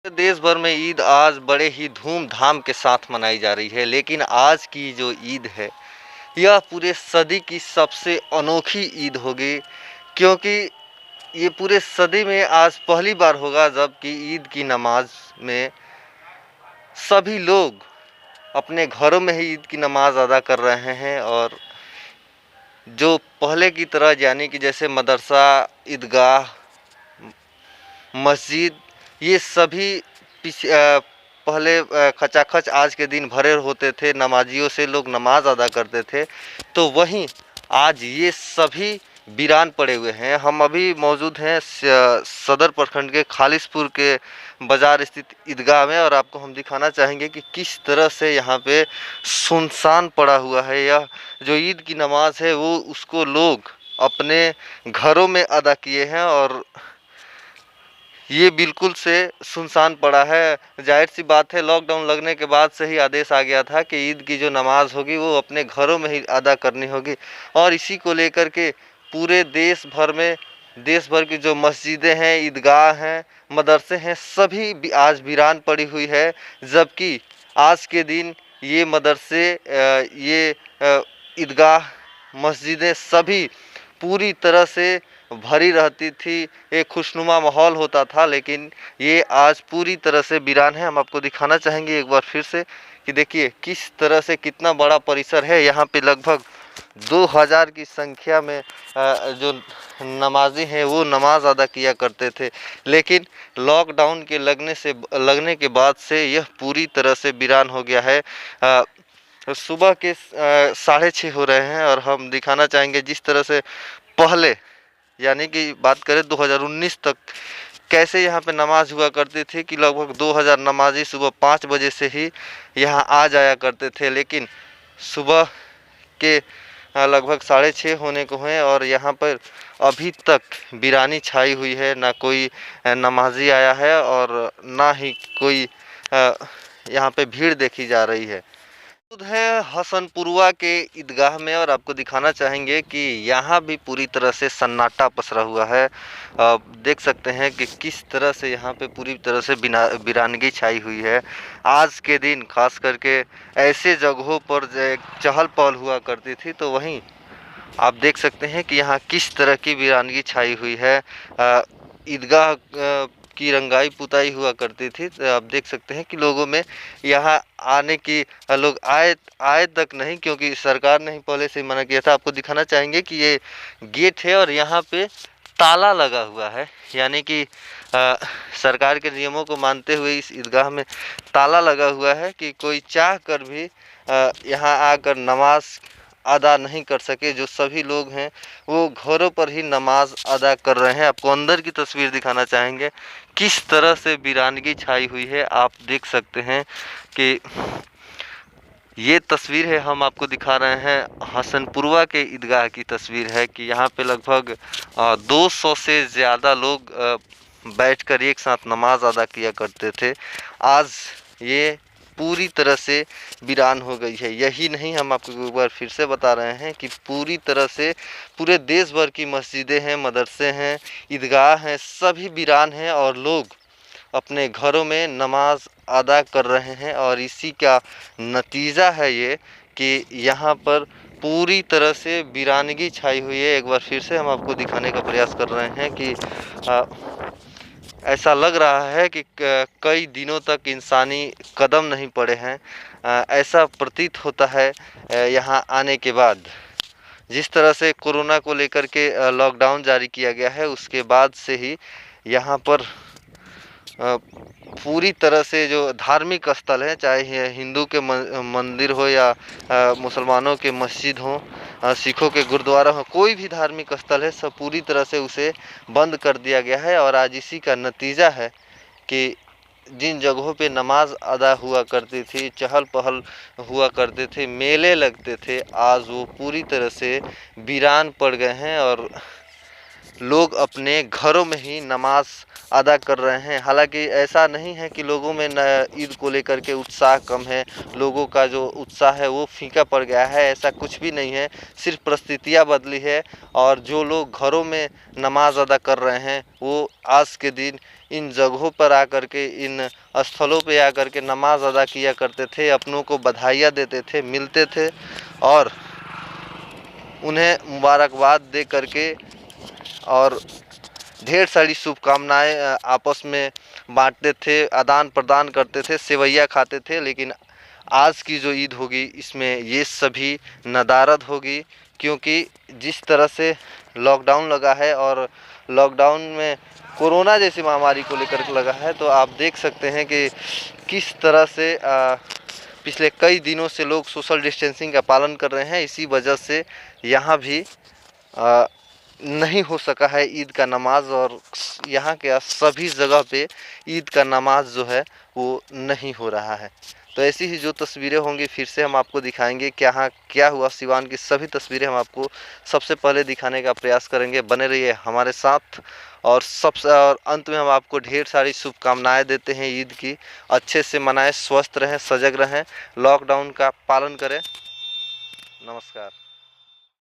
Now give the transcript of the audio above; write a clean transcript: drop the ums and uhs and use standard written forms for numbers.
देश भर में ईद आज बड़े ही धूमधाम के साथ मनाई जा रही है, लेकिन आज की जो ईद है यह पूरे सदी की सबसे अनोखी ईद होगी, क्योंकि ये पूरे सदी में आज पहली बार होगा जबकि ईद की नमाज में सभी लोग अपने घरों में ही ईद की नमाज अदा कर रहे हैं। और जो पहले की तरह यानी कि जैसे मदरसा, ईदगाह, मस्जिद, ये सभी पहले खचाखच आज के दिन भरे होते थे, नमाजियों से लोग नमाज अदा करते थे, तो वहीं आज ये सभी वीरान पड़े हुए हैं। हम अभी मौजूद हैं सदर प्रखंड के खालिशपुर के बाज़ार स्थित ईदगाह में, और आपको हम दिखाना चाहेंगे कि किस तरह से यहाँ पे सुनसान पड़ा हुआ है। यह जो ईद की नमाज है वो उसको लोग अपने घरों में अदा किए हैं, और ये बिल्कुल से सुनसान पड़ा है। जाहिर सी बात है, लॉकडाउन लगने के बाद से ही आदेश आ गया था कि ईद की जो नमाज होगी वो अपने घरों में ही अदा करनी होगी, और इसी को लेकर के पूरे देश भर की जो मस्जिदें हैं, ईदगाह हैं, मदरसे हैं, सभी आज वीरान पड़ी हुई है। जबकि आज के दिन ये मदरसे, ये ईदगाह, मस्जिदें सभी पूरी तरह से भरी रहती थी, एक खुशनुमा माहौल होता था, लेकिन ये आज पूरी तरह से वीरान है। हम आपको दिखाना चाहेंगे एक बार फिर से कि देखिए किस तरह से कितना बड़ा परिसर है। यहाँ पे लगभग 2000 की संख्या में जो नमाजी हैं वो नमाज अदा किया करते थे, लेकिन लॉकडाउन के लगने के बाद से यह पूरी तरह से वीरान हो गया है। सुबह के 6:30 हो रहे हैं, और हम दिखाना चाहेंगे जिस तरह से पहले यानी कि बात करें 2019 तक कैसे यहाँ पे नमाज हुआ करती थी कि लगभग 2000 नमाजी सुबह 5 बजे से ही यहाँ आ जाया करते थे, लेकिन सुबह के लगभग 6:30 होने को हैं और यहाँ पर अभी तक वीरानी छाई हुई है। ना कोई नमाजी आया है और ना ही कोई यहाँ पे भीड़ देखी जा रही है। है हसनपुरवा के ईदगाह में, और आपको दिखाना चाहेंगे कि यहाँ भी पूरी तरह से सन्नाटा पसरा हुआ है। आप देख सकते हैं कि किस तरह से यहाँ पे पूरी तरह से वीरानगी छाई हुई है। आज के दिन खास करके ऐसे जगहों पर चहल पहल हुआ करती थी, तो वहीं आप देख सकते हैं कि यहाँ किस तरह की वीरानगी छाई हुई है। ईदगाह की रंगाई पुताई हुआ करती थी, तो आप देख सकते हैं कि लोगों में यहाँ आने की लोग आए तक नहीं, क्योंकि सरकार ने ही पहले से मना किया था। आपको दिखाना चाहेंगे कि ये गेट है और यहाँ पे ताला लगा हुआ है, यानी कि सरकार के नियमों को मानते हुए इस ईदगाह में ताला लगा हुआ है कि कोई चाह कर भी यहाँ आकर नमाज अदा नहीं कर सके। जो सभी लोग हैं वो घरों पर ही नमाज अदा कर रहे हैं। आपको अंदर की तस्वीर दिखाना चाहेंगे किस तरह से वीरानगी छाई हुई है। आप देख सकते हैं कि ये तस्वीर है, हम आपको दिखा रहे हैं हसनपुरवा के ईदगाह की तस्वीर है कि यहाँ पे लगभग 200 से ज़्यादा लोग बैठकर एक साथ नमाज अदा किया करते थे। आज ये पूरी तरह से वीरान हो गई है। यही नहीं, हम आपको एक बार फिर से बता रहे हैं कि पूरी तरह से पूरे देश भर की मस्जिदें हैं, मदरसे हैं, ईदगाह हैं, सभी वीरान हैं और लोग अपने घरों में नमाज अदा कर रहे हैं। और इसी का नतीजा है ये कि यहाँ पर पूरी तरह से वीरानगी छाई हुई है। एक बार फिर से हम आपको दिखाने का प्रयास कर रहे हैं कि ऐसा लग रहा है कि कई दिनों तक इंसानी कदम नहीं पड़े हैं, ऐसा प्रतीत होता है यहाँ आने के बाद। जिस तरह से कोरोना को लेकर के लॉकडाउन जारी किया गया है, उसके बाद से ही यहाँ पर पूरी तरह से जो धार्मिक स्थल है, चाहे हिंदू के मंदिर हो या मुसलमानों के मस्जिद हो, सिखों के गुरुद्वारा हो, कोई भी धार्मिक स्थल है, सब पूरी तरह से उसे बंद कर दिया गया है। और आज इसी का नतीजा है कि जिन जगहों पे नमाज अदा हुआ करती थी, चहल पहल हुआ करते थे, मेले लगते थे, आज वो पूरी तरह से वीरान पड़ गए हैं और लोग अपने घरों में ही नमाज अदा कर रहे हैं। हालांकि ऐसा नहीं है कि लोगों में ईद को लेकर के उत्साह कम है, लोगों का जो उत्साह है वो फीका पड़ गया है, ऐसा कुछ भी नहीं है। सिर्फ परिस्थितियाँ बदली है और जो लोग घरों में नमाज अदा कर रहे हैं वो आज के दिन इन जगहों पर आकर के, इन स्थलों पे आकर के नमाज अदा किया करते थे, अपनों को बधाइयाँ देते थे, मिलते थे और उन्हें मुबारकबाद दे करके और ढेर सारी शुभकामनाएं आपस में बांटते थे, आदान प्रदान करते थे, सेवैया खाते थे। लेकिन आज की जो ईद होगी इसमें ये सभी नदारद होगी, क्योंकि जिस तरह से लॉकडाउन लगा है और लॉकडाउन में कोरोना जैसी महामारी को लेकर के लगा है, तो आप देख सकते हैं कि किस तरह से पिछले कई दिनों से लोग सोशल डिस्टेंसिंग का पालन कर रहे हैं। इसी वजह से यहाँ भी नहीं हो सका है ईद का नमाज, और यहाँ के सभी जगह पे ईद का नमाज जो है वो नहीं हो रहा है। तो ऐसी ही जो तस्वीरें होंगी फिर से हम आपको दिखाएंगे। क्या हुआ सिवान की सभी तस्वीरें हम आपको सबसे पहले दिखाने का प्रयास करेंगे। बने रहिए हमारे साथ। और अंत में हम आपको ढेर सारी शुभकामनाएं देते हैं ईद की। अच्छे से मनाएं, स्वस्थ रहें, सजग रहें, लॉकडाउन का पालन करें। नमस्कार।